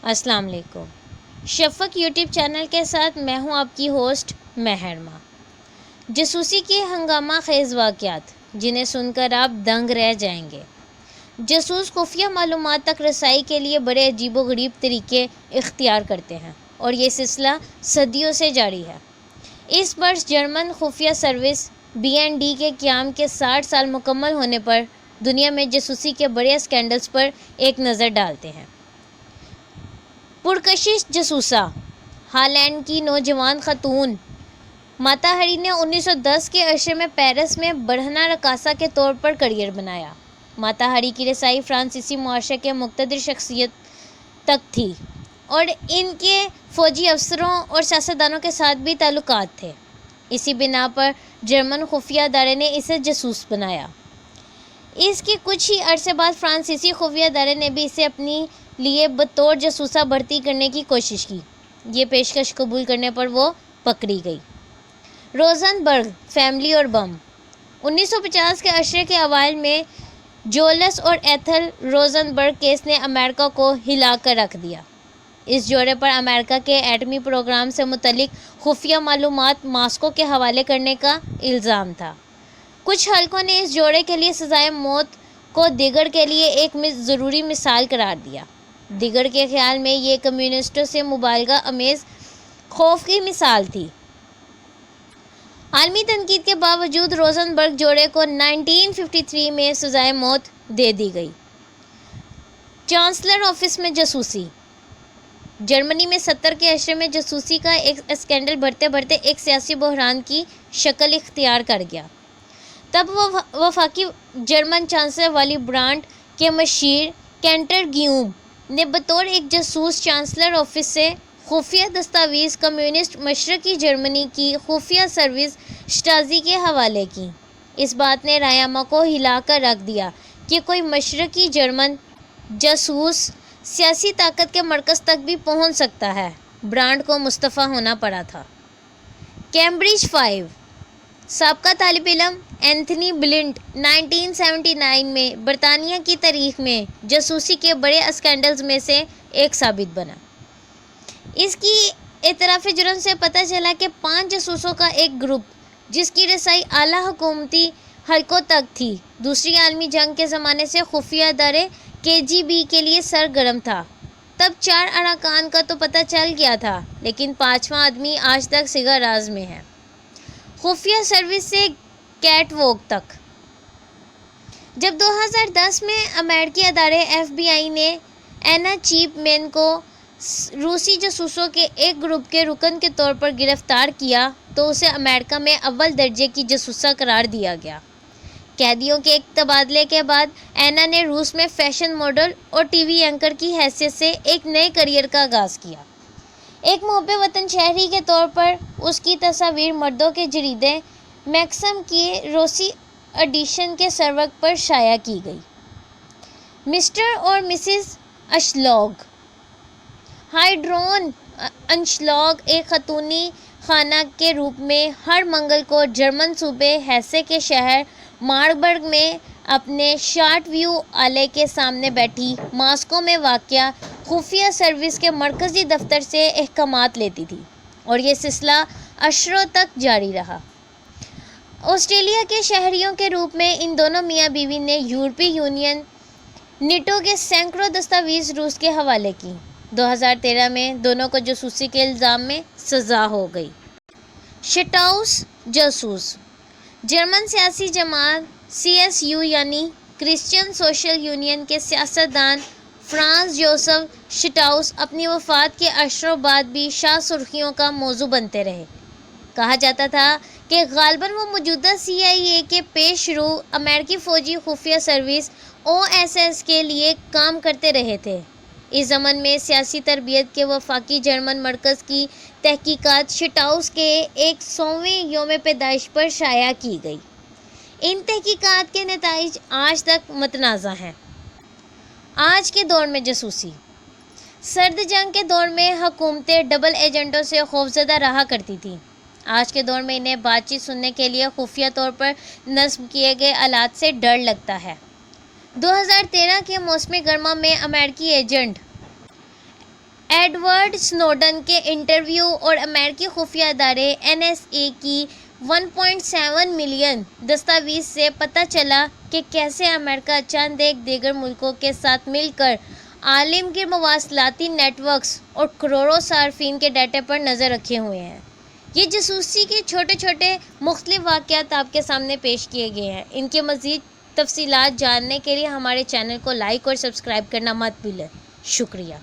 السلام علیکم۔ شفق YouTube channel کے ساتھ میں ہوں آپ کی ہوسٹ مہرما۔ جاسوسی کے ہنگامہ خیز واقعات جنہیں سن کر آپ دنگ رہ جائیں گے۔ جاسوس خفیہ معلومات تک رسائی کے لیے بڑے عجیب و غریب طریقے اختیار کرتے ہیں اور یہ سلسلہ صدیوں سے جاری ہے۔ اس برس جرمن خفیہ سروس BND کے قیام کے 60 سال مکمل ہونے پر دنیا میں جاسوسی کے بڑے اسکینڈلز پر ایک نظر ڈالتے ہیں۔ پرکشش جاسوسہ ہالینڈ کی نوجوان خاتون ماتا ہری نے 1910 کے عرصے میں پیرس میں بڑھنا رقاصہ کے طور پر کیریئر بنایا۔ ماتا ہری کی رسائی فرانسیسی معاشرے کے مقتدر شخصیت تک تھی اور ان کے فوجی افسروں اور سیاستدانوں کے ساتھ بھی تعلقات تھے۔ اسی بنا پر جرمن خفیہ ادارے نے اسے جاسوس بنایا۔ اس کے کچھ ہی عرصے بعد فرانسیسی خفیہ ادارے نے بھی اسے اپنی لیے بطور جاسوسہ بھرتی کرنے کی کوشش کی۔ یہ پیشکش قبول کرنے پر وہ پکڑی گئی۔ روزن برگ فیملی اور بم 1950 کے عشرے کے اوائل میں جولس اور ایتھل روزن برگ کیس نے امریکہ کو ہلا کر رکھ دیا۔ اس جوڑے پر امریکہ کے ایٹمی پروگرام سے متعلق خفیہ معلومات ماسکو کے حوالے کرنے کا الزام تھا۔ کچھ حلقوں نے اس جوڑے کے لیے سزائے موت کو دیگر کے لیے ایک ضروری مثال قرار دیا۔ دیگر کے خیال میں یہ کمیونسٹوں سے مبالغہ آمیز خوف کی مثال تھی۔ عالمی تنقید کے باوجود روزن برگ جوڑے کو 1953 میں سزائے موت دے دی گئی۔ چانسلر آفس میں جاسوسی جرمنی میں 70 کے عشرے میں جاسوسی کا ایک اسکینڈل بڑھتے بڑھتے ایک سیاسی بحران کی شکل اختیار کر گیا۔ تب وفاقی جرمن چانسلر والی برانڈ کے مشیر کینٹر گیوم نے بطور ایک جاسوس چانسلر آفس سے خفیہ دستاویز کمیونسٹ مشرقی جرمنی کی خفیہ سروس شٹازی کے حوالے کی۔ اس بات نے رائے کو ہلا کر رکھ دیا کہ کوئی مشرقی جرمن جاسوس سیاسی طاقت کے مرکز تک بھی پہنچ سکتا ہے۔ برانڈ کو مستعفی ہونا پڑا تھا۔ کیمبرج 5 سابقہ طالب علم اینتھنی بلنٹ 1979 میں برطانیہ کی تاریخ میں جاسوسی کے بڑے اسکینڈلز میں سے ایک ثابت بنا۔ اس کی اعتراف جرم سے پتہ چلا کہ 5 جاسوسوں کا ایک گروپ جس کی رسائی اعلیٰ حکومتی حلقوں تک تھی دوسری عالمی جنگ کے زمانے سے خفیہ ادارے KGB کے لیے سرگرم تھا۔ تب 4 اراکین کا تو پتہ چل گیا تھا لیکن 5واں آدمی آج تک سگہ راز میں ہے۔ خفیہ سروس سے کیٹ واک تک جب 2010 میں امریکی ادارے FBI نے اینا چیپ مین کو روسی جاسوسوں کے ایک گروپ کے رکن کے طور پر گرفتار کیا تو اسے امریکہ میں اول درجے کی جاسوسہ قرار دیا گیا۔ قیدیوں کے ایک تبادلے کے بعد اینا نے روس میں فیشن ماڈل اور TV اینکر کی حیثیت سے ایک نئے کیریئر کا آغاز کیا۔ ایک محب وطن شہری کے طور پر اس کی تصاویر مردوں کے جریدے میکسم کی روسی ایڈیشن کے سرورق پر شائع کی گئی۔ مسٹر اور مسز انشلاگ ہائیڈرون انشلاگ ایک خاتونی خانہ کے روپ میں ہر منگل کو جرمن صوبے ہیسے کے شہر ماربرگ میں اپنے شارٹ ویو آلے کے سامنے بیٹھی ماسکو میں واقع خفیہ سروس کے مرکزی دفتر سے احکامات لیتی تھی اور یہ سلسلہ عشروں تک جاری رہا۔ آسٹریلیا کے شہریوں کے روپ میں ان دونوں میاں بیوی نے یورپی یونین نیٹو کے سینکڑوں دستاویز روس کے حوالے کی۔ 2013 میں دونوں کو جاسوسی کے الزام میں سزا ہو گئی۔ شٹاؤس جاسوس جرمن سیاسی جماعت CSU یعنی کرسچین سوشل یونین کے سیاستدان فرانز جوزف شٹاؤس اپنی وفات کے عشروں بعد بھی شاہ سرخیوں کا موضوع بنتے رہے۔ کہا جاتا تھا کہ غالباً وہ موجودہ CIA کے پیش رو امریکی فوجی خفیہ سروس OSS کے لیے کام کرتے رہے تھے۔ اس ضمن میں سیاسی تربیت کے وفاقی جرمن مرکز کی تحقیقات شٹاؤس کے 100ویں یوم پیدائش پر شائع کی گئی۔ ان تحقیقات کے نتائج آج تک متنازع ہیں۔ آج کے دور میں جاسوسی سرد جنگ کے دور میں حکومتیں ڈبل ایجنٹوں سے خوفزدہ رہا کرتی تھیں۔ آج کے دور میں انہیں بات چیت سننے کے لیے خفیہ طور پر نصب کیے گئے آلات سے ڈر لگتا ہے۔ 2013 کے موسم گرما میں امریکی ایجنٹ ایڈورڈ سنوڈن کے انٹرویو اور امریکی خفیہ ادارے NSA کی 1.7 ملین دستاویز سے پتہ چلا کہ کیسے امریکہ چند ایک دیگر ملکوں کے ساتھ مل کر عالمگیر مواصلاتی نیٹ ورکس اور کروڑوں صارفین کے ڈیٹا پر نظر رکھے ہوئے ہیں۔ یہ جاسوسی کے چھوٹے چھوٹے مختلف واقعات آپ کے سامنے پیش کیے گئے ہیں۔ ان کے مزید تفصیلات جاننے کے لیے ہمارے چینل کو لائک اور سبسکرائب کرنا مت بھولیں۔ شکریہ۔